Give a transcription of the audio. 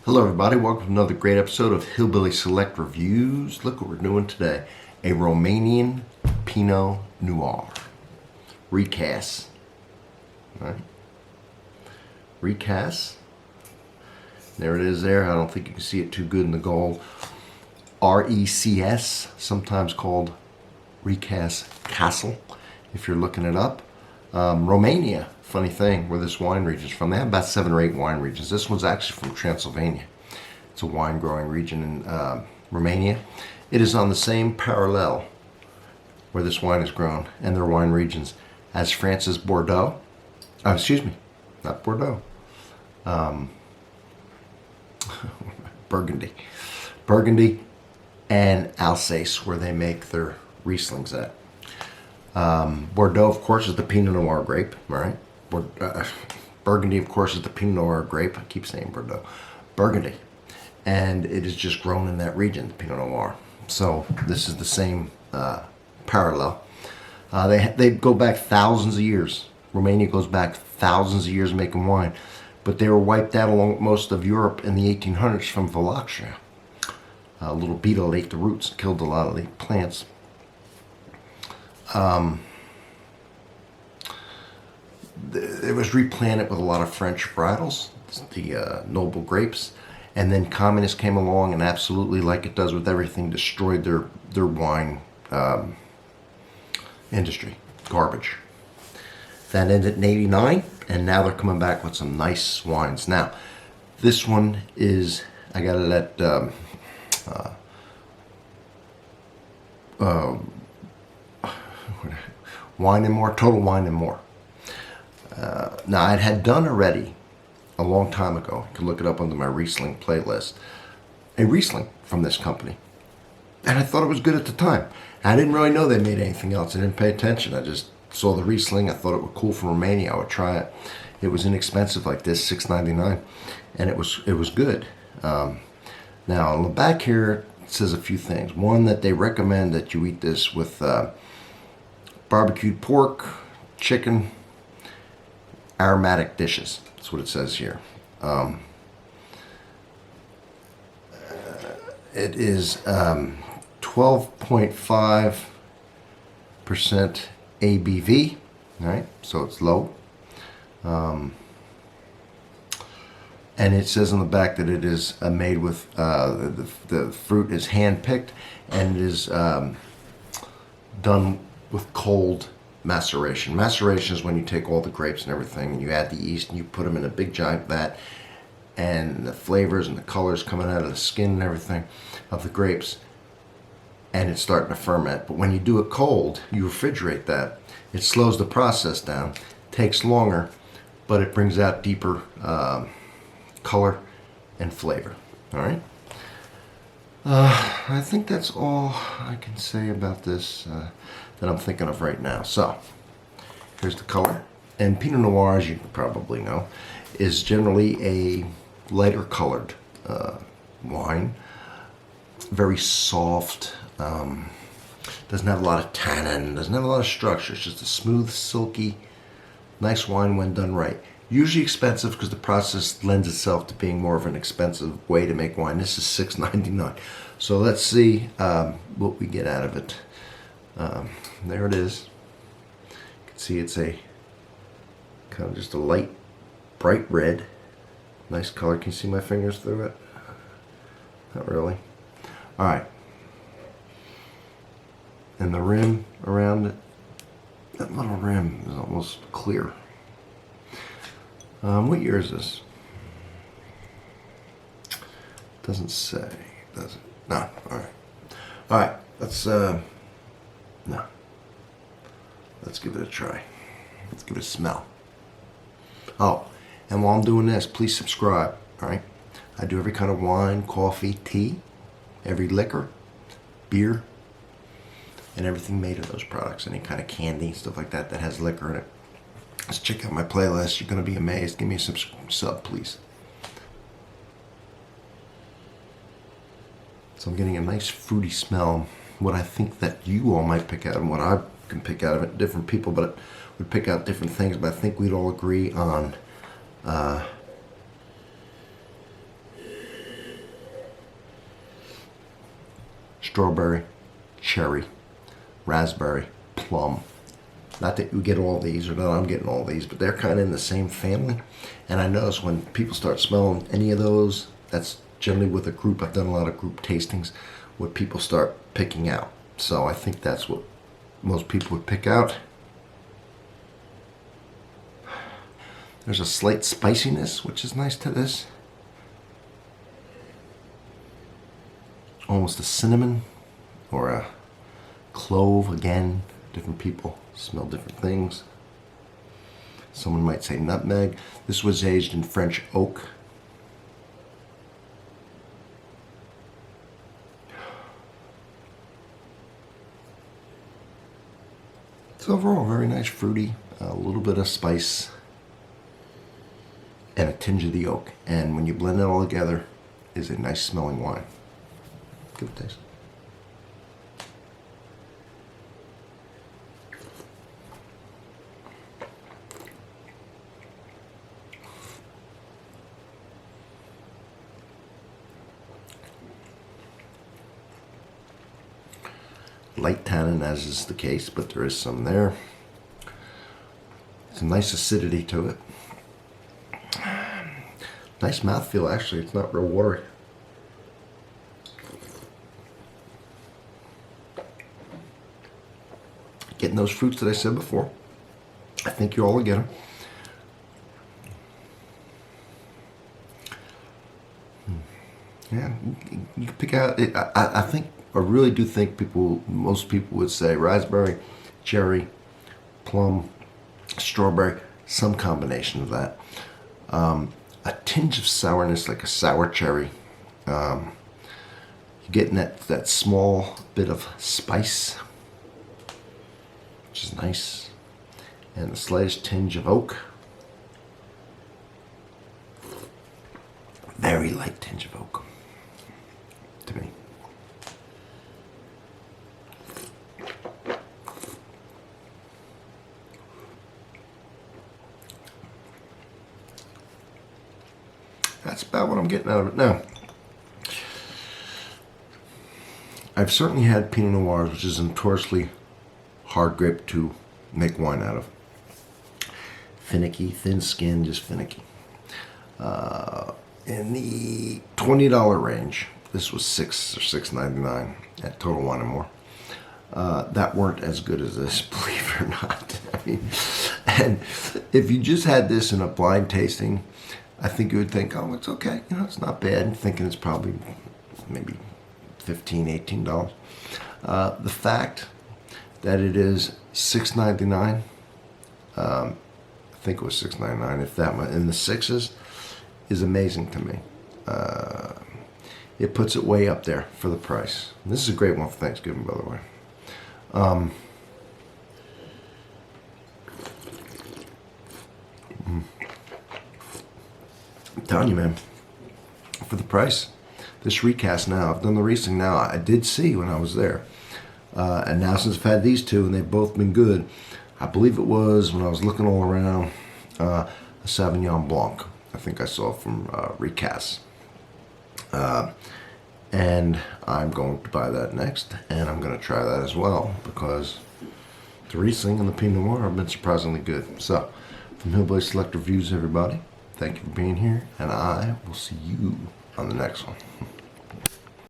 Hello everybody, welcome to another great episode of Hillbilly Select Reviews. Look what we're doing today. A Romanian Pinot Noir. Recas. All right. Recas. There it is there. I don't think you can see it too good in the gold. RECS, sometimes called Recas Castle, if you're looking it up. Romania, funny thing, where this wine region is from. They have about 7 or 8 wine regions. This one's actually from Transylvania. It's a wine growing region in Romania. It is on the same parallel where this wine is grown and their wine regions as France's Bordeaux. Excuse me, not Bordeaux. Burgundy. Burgundy and Alsace, where they make their Rieslings at. Bordeaux, of course, is the Pinot Noir grape, right? Burgundy, of course, is the Pinot Noir grape. I keep saying Bordeaux. Burgundy. And it is just grown in that region, the Pinot Noir. So this is the same parallel. They go back thousands of years. Romania goes back thousands of years making wine. But they were wiped out along with most of Europe in the 1800s from Wallachia. A little beetle ate the roots, killed a lot of the plants. It was replanted with a lot of French varietals, the noble grapes, and then communists came along and absolutely, like it does with everything, destroyed their wine industry. Garbage. That ended in '89, and now they're coming back with some nice wines. Now, this one is, I gotta let Wine and More, Total Wine and More. Now, I had done already a long time ago, you can look it up under my Riesling playlist, a Riesling from this company. And I thought it was good at the time. I didn't really know they made anything else. I didn't pay attention. I just saw the Riesling. I thought it was cool from Romania. I would try it. It was inexpensive like this, $6.99, and it was good. Now, on the back here, it says a few things. One, that they recommend that you eat this with barbecued pork, chicken, aromatic dishes. That's what it says here. It is 12.5% ABV, right? So it's low. And it says on the back that it is made with, the fruit is hand-picked and it is done with cold maceration. Maceration is when you take all the grapes and everything and you add the yeast and you put them in a big giant vat, and the flavors and the colors coming out of the skin and everything of the grapes, and it's starting to ferment. But when you do it cold, you refrigerate that. It slows the process down, takes longer, but it brings out deeper color and flavor. All right. I think that's all I can say about this that I'm thinking of right now. So here's the color. And Pinot Noir, as you probably know, is generally a lighter colored wine. Very soft. Doesn't have a lot of tannin. Doesn't have a lot of structure. It's just a smooth, silky, nice wine when done right. Usually expensive because the process lends itself to being more of an expensive way to make wine. This is $6.99. So let's see what we get out of it. There it is. You can see it's a kind of just a light, bright red. Nice color. Can you see my fingers through it? Not really. All right. And the rim around it, that little rim is almost clear. What year is this? Doesn't say, does it? No. All right. All right. Let's no. Let's give it a try. Let's give it a smell. Oh, and while I'm doing this, please subscribe. All right. I do every kind of wine, coffee, tea, every liquor, beer, and everything made of those products. Any kind of candy, stuff like that that has liquor in it. Let's check out my playlist. You're going to be amazed. Give me a sub, please. So I'm getting a nice fruity smell. What I think that you all might pick out and what I can pick out of it, different people but would pick out different things, but I think we'd all agree on strawberry, cherry, raspberry, plum. Not that you get all these, or that I'm getting all these, but they're kind of in the same family. And I notice when people start smelling any of those, that's generally with a group. I've done a lot of group tastings, what people start picking out. So I think that's what most people would pick out. There's a slight spiciness, which is nice to this. Almost a cinnamon or a clove. Again, different people smell different things. Someone might say nutmeg. This was aged in French oak. It's overall very nice, fruity, a little bit of spice, and a tinge of the oak. And when you blend it all together, is a nice smelling wine. Give it a taste. Light tannin, as is the case, but there is some there. Some nice acidity to it. Nice mouthfeel, actually. It's not real watery. Getting those fruits that I said before. I think you all will get them. Yeah, you can pick out. I think, I really do think most people would say raspberry, cherry, plum, strawberry, some combination of that. A tinge of sourness, like a sour cherry. You're getting that small bit of spice, which is nice, and the slightest tinge of oak. Very light tinge of oak to me. That's about what I'm getting out of it now. I've certainly had Pinot Noirs, which is a notoriously hard grape to make wine out of. Finicky, thin skin, just finicky. In the $20 range, this was $6 or $6.99 at Total Wine and More. That weren't as good as this, believe it or not. I mean, and if you just had this in a blind tasting, I think you would think, oh, it's okay. You know, it's not bad. And thinking it's probably maybe $15, $18. The fact that it is $6.99, I think it was $6.99, if that much, in the sixes, is amazing to me. It puts it way up there for the price. And this is a great one for Thanksgiving, by the way. I'm telling you, man, for the price, this recast now, I've done the Riesling now, I did see when I was there. And now since I've had these two, and they've both been good, I believe it was, when I was looking all around, a Sauvignon Blanc. I think I saw from Recas. And I'm going to buy that next, and I'm going to try that as well, because the Riesling and the Pinot Noir have been surprisingly good. So, from Hillbilly Select Reviews, everybody, thank you for being here, and I will see you on the next one.